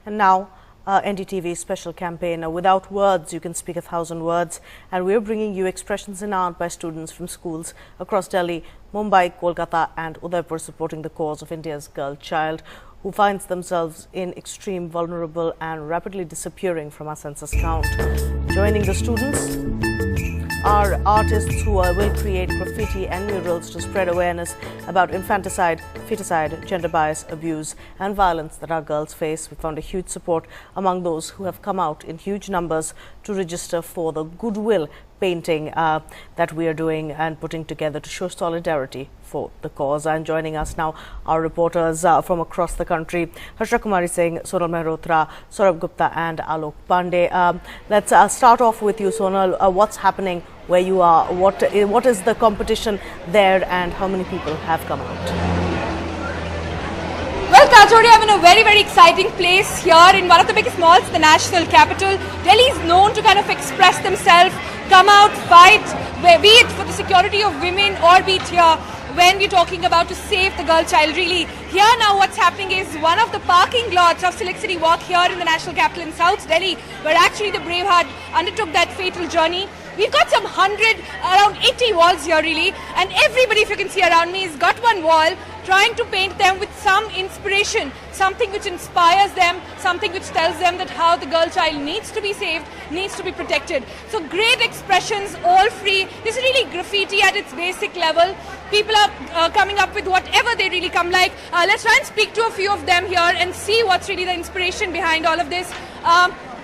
And now, NDTV special campaign, Without Words, You Can Speak 1,000 Words. And we're bringing you expressions in art by students from schools across Delhi, Mumbai, Kolkata and Udaipur, supporting the cause of India's girl child, who finds themselves in extreme, vulnerable and rapidly disappearing from our census count. Joining the students are artists who will create graffiti and murals to spread awareness about infanticide, feticide, gender bias, abuse and violence that our girls face. We found a huge support among those who have come out in huge numbers to register for the goodwill painting that we are doing and putting together to show solidarity for the cause. And joining us now are reporters from across the country, Harsha Kumari Singh, Sonal Mehrotra, Saurabh Gupta and Alok Pandey. Let's start off with you, Sonal. What's happening where you are? What is the competition there and how many people have come out? Well, Kajori, I'm in a very, very exciting place here in one of the biggest malls, the national capital. Delhi is known to kind of express themselves, come out, fight, be it for the security of women or be it here when we're talking about to save the girl child. Really, here now what's happening is one of the parking lots of Silk City Walk here in the national capital in South Delhi, where actually the Braveheart undertook that fatal journey. We've got some around 80 walls here really, and everybody, if you can see around me, has got one wall trying to paint them with some inspiration, something which inspires them, something which tells them that how the girl child needs to be saved, needs to be protected. So great expressions, all free. This is really graffiti at its basic level. People are coming up with whatever they really come like. Let's try and speak to a few of them here and see what's really the inspiration behind all of this.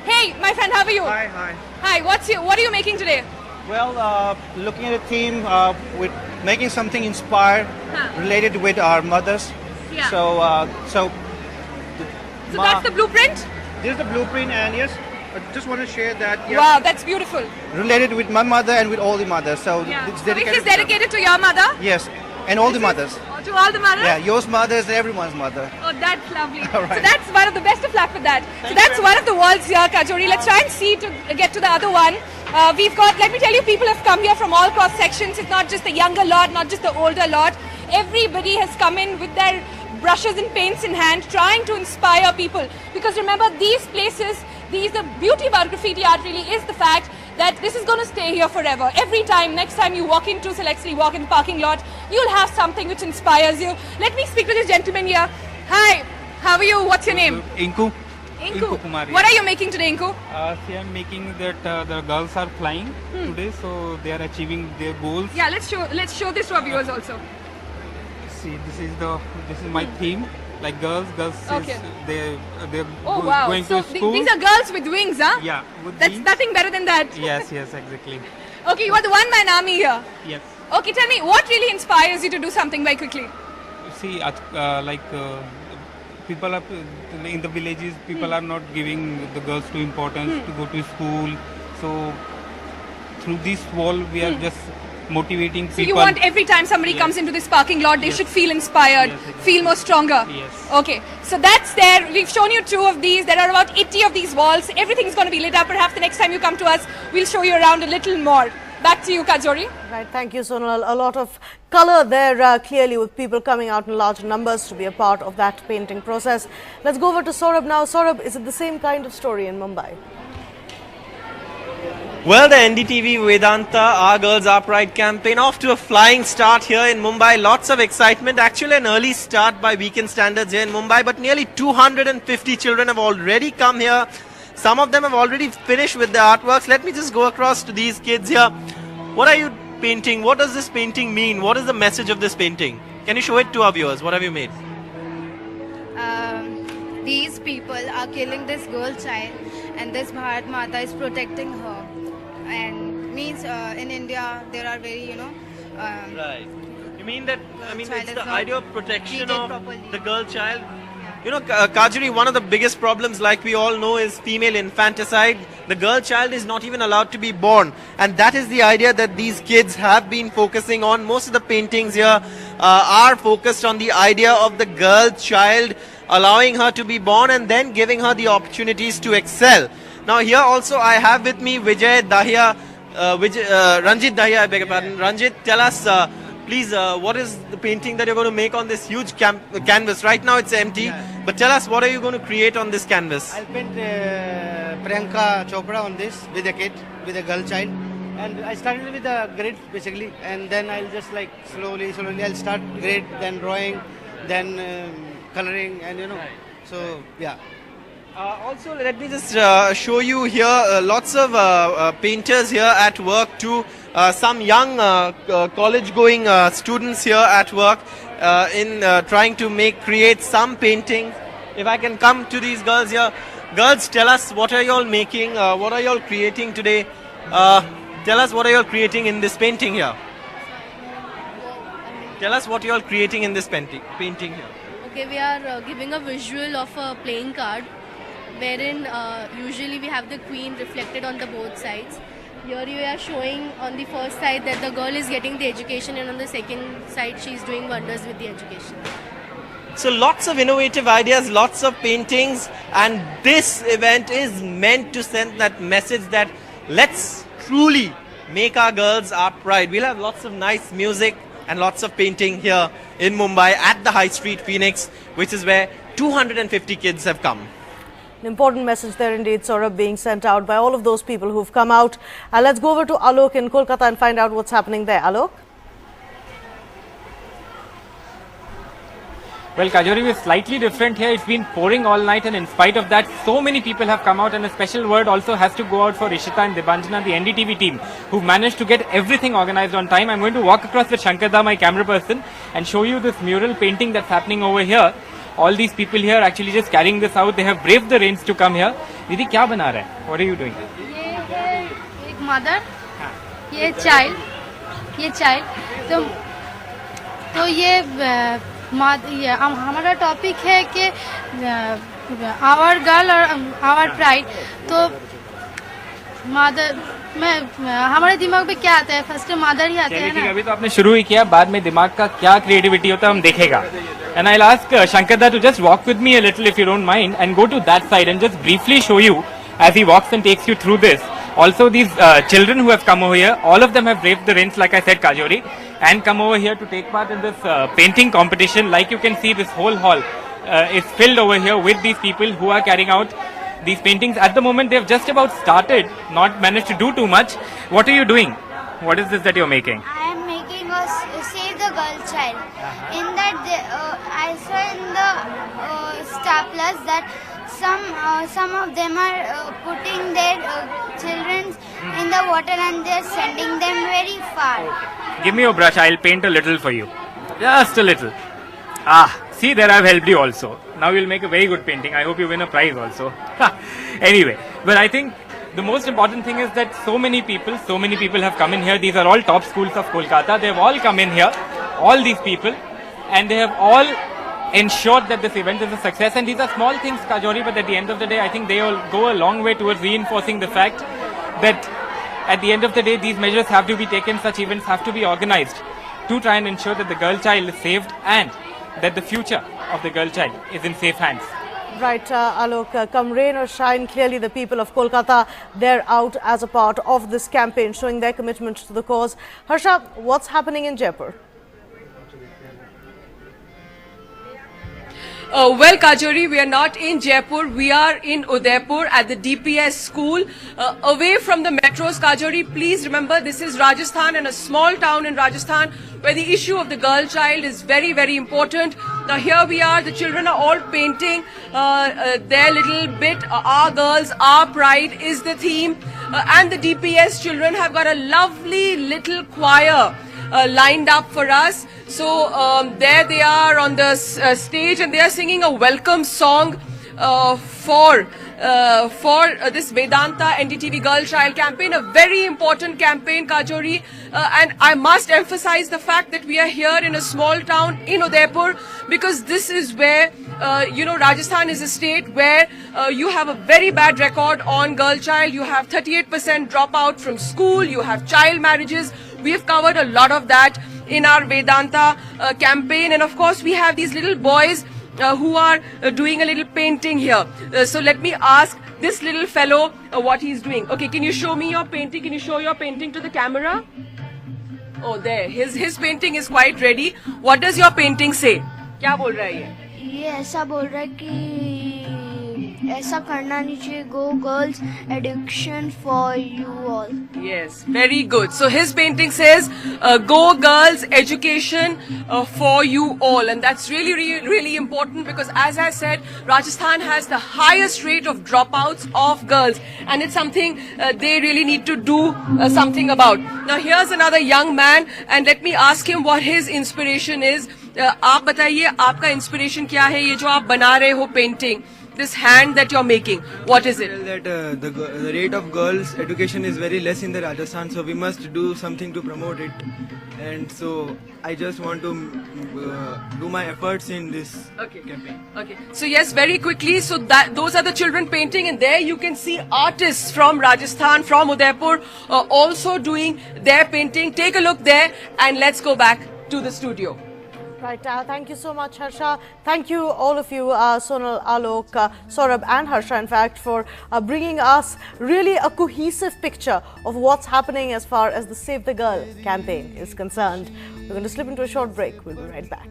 Hey, my friend, how are you? Hi, hi. Hi, what are you making today? Well, looking at a theme with making something inspired, related with our mothers. Yeah. So That's the blueprint? This is the blueprint, and yes, I just want to share that. Yes, Wow, that's beautiful. related with my mother and with all the mothers. So Yeah. it's So dedicated. this is dedicated to your mother? Yes, and all the mothers. To all the mothers? Yeah, yours mothers, everyone's mother. Oh, that's lovely. All right. So that's one of the best of luck with that. So Thank that's you. one of the walls here, Kajori. Let's try and see to get to the other one. We've got, let me tell you, people have come here from all cross sections. It's not just the younger lot, not just the older lot. Everybody has come in with their brushes and paints in hand, trying to inspire people. Because remember, these places, the beauty about graffiti art really is the fact that this is going to stay here forever. Every time, next time you walk into Silk City Walk in the parking lot, you'll have something which inspires you. Let me speak to this gentleman here. Hi, how are you? What's your name? Inku. Inku. Kumari. What are you making today, Inku? See, I'm making that the girls are flying today, so they are achieving their goals. Yeah, let's show this to our viewers also. See, this is my theme. Like girls Okay. is they're Oh wow! going So to school. these are girls with wings, huh? Yeah, with That's wings. nothing better than that. Yes, exactly. Okay, you are the one-man army here. Yes. Okay, tell me, what really inspires you to do something very quickly? See, people are in the villages. People are not giving the girls too importance to go to school. So through this wall, we are just motivating people. So you want every time somebody Yes. comes into this parking lot, they Yes. should feel inspired, Yes, exactly. feel more stronger. Yes. Okay, so that's there. We've shown you 2 of these. There are about 80 of these walls. Everything's going to be lit up. Perhaps the next time you come to us, we'll show you around a little more. Back to you, Kajori. Right, thank you, Sonal. A lot of colour there, clearly, with people coming out in large numbers to be a part of that painting process. Let's go over to Saurabh now. Saurabh, is it the same kind of story in Mumbai? Well, the NDTV Vedanta Our Girls Are Pride campaign off to a flying start here in Mumbai. Lots of excitement. Actually, an early start by weekend standards here in Mumbai, but nearly 250 children have already come here. Some of them have already finished with their artworks. Let me just go across to these kids here. What are you painting? What does this painting mean? What is the message of this painting? Can you show it to our viewers? What have you made? These people are killing this girl child, and this Bharat Mata is protecting her. And means in India there are very, Right. You mean that, child it's is the not idea of protection treated of properly. the girl child. You know, Kajuri, one of the biggest problems, like we all know, is female infanticide. The girl child is not even allowed to be born. And that is the idea that these kids have been focusing on. Most of the paintings here are focused on the idea of the girl child, allowing her to be born and then giving her the opportunities to excel. Now here also I have with me Vijay Dahiya, Ranjit Dahiya, I beg your pardon. Ranjit, tell us, please, what is the painting that you're going to make on this huge canvas? Right now it's empty. But tell us, what are you going to create on this canvas? I'll paint Priyanka Chopra on this with a kid, with a girl child. And I started with a grid basically, and then I'll just like slowly I'll start grid, then drawing, then coloring, and you know. So yeah. Also, let me just show you here lots of painters here at work too. Some young college-going students here at work in trying to create some painting. If I can come to these girls here. Girls, tell us, what are you all making? What are you all creating today? Tell us what are you all creating in this painting here. Tell us what you all creating in this painting here. Okay, we are giving a visual of a playing card, wherein usually we have the queen reflected on the both sides. Here you are showing on the first side that the girl is getting the education, and on the second side she is doing wonders with the education. So lots of innovative ideas, lots of paintings, and this event is meant to send that message that let's truly make our girls our pride. We'll have lots of nice music and lots of painting here in Mumbai at the High Street Phoenix, which is where 250 kids have come. An important message there indeed, Saurabh, being sent out by all of those people who've come out. Let's go over to Alok in Kolkata and find out what's happening there. Alok? Well, Kajori, we're slightly different here. It's been pouring all night, and in spite of that, so many people have come out, and a special word also has to go out for Ishita and Debanjana, the NDTV team, who've managed to get everything organized on time. I'm going to walk across with Shankarda, my camera person, and show you this mural painting that's happening over here. All these people here actually just carrying this out. They have braved the rains to come here. Didi, kya bana raha hai? What are you doing? ये है एक mother, ये child, तो ये हमारा topic है कि our girl और आवर प्राइड. तो मदर में हमारे दिमाग में क्या आता है? फर्स्ट मदर ही आता है ना. अभी तो आपने शुरू ही किया, बाद में दिमाग का क्या क्रिएटिविटी होता है हम देखेगा. And I'll ask Shankarda to just walk with me a little, if you don't mind, and go to that side and just briefly show you as he walks and takes you through this. Also, these children who have come over here, all of them have braved the rains, like I said, Kajori, and come over here to take part in this painting competition. Like you can see, this whole hall is filled over here with these people who are carrying out these paintings. At the moment, they have just about started, not managed to do too much. What are you doing? What is this that you're making? I am making a Save the Girl Child. In that, I saw in the Star Plus that some of them are putting their children in the water and they're sending them very far. Give me your brush, I'll paint a little for you. Just a little. See, there I've helped you also. Now you'll make a very good painting. I hope you win a prize also. Anyway, but I think the most important thing is that so many people have come in here. These are all top schools of Kolkata. They have all come in here, all these people, and they have all ensured that this event is a success. And these are small things, Kajori, but at the end of the day, I think they all go a long way towards reinforcing the fact that at the end of the day, these measures have to be taken, such events have to be organized to try and ensure that the girl child is saved and that the future of the girl child is in safe hands. Right, Alok, come rain or shine, clearly the people of Kolkata, they're out as a part of this campaign, showing their commitment to the cause. Harsha, what's happening in Jaipur? Well, Kajori, we are not in Jaipur. We are in Udaipur at the DPS school, away from the metros. Kajori, please remember, this is Rajasthan and a small town in Rajasthan where the issue of the girl child is very, very important. Now, here we are. The children are all painting their little bit. Our girls, our pride is the theme. And the DPS children have got a lovely little choir lined up for us. So there they are on the stage and they are singing a welcome song for this Vedanta NDTV Girl Child campaign, a very important campaign, Kajori. And I must emphasize the fact that we are here in a small town in Udaipur because this is where, Rajasthan is a state where you have a very bad record on girl child. You have 38% dropout from school. You have child marriages. We have covered a lot of that in our Vedanta campaign. And of course, we have these little boys who are doing a little painting here. So let me ask this little fellow what he's doing. Okay, can you show me your painting? Can you show your painting to the camera? Oh, there. His painting is quite ready. What does your painting say? क्या बोल रहा है ये? ये ऐसा बोल रहा है कि ऐसा करना नहीं चाहिए. Go girls, education for you all. Yes, very good. So his painting says, "Go girls, education for you all," and that's really important because, as I said, Rajasthan has the highest rate of dropouts of girls, and it's something they really need to do something about. Now, here's another young man, and let me ask him what his inspiration is. आप बताइए आपका inspiration क्या है ये जो आप बना रहे हो painting this hand that you're making, what is it? That the rate of girls education is very less in the Rajasthan, so we must do something to promote it, and so I just want to do my efforts in this campaign. Okay, so yes, very quickly, so that those are the children painting, and there you can see artists from Rajasthan, from Udaipur, also doing their painting. Take a look there, and let's go back to the studio. Right, thank you so much, Harsha. Thank you, all of you, Sonal, Alok, Saurabh and Harsha, in fact, for bringing us really a cohesive picture of what's happening as far as the Save the Girl campaign is concerned. We're going to slip into a short break. We'll be right back.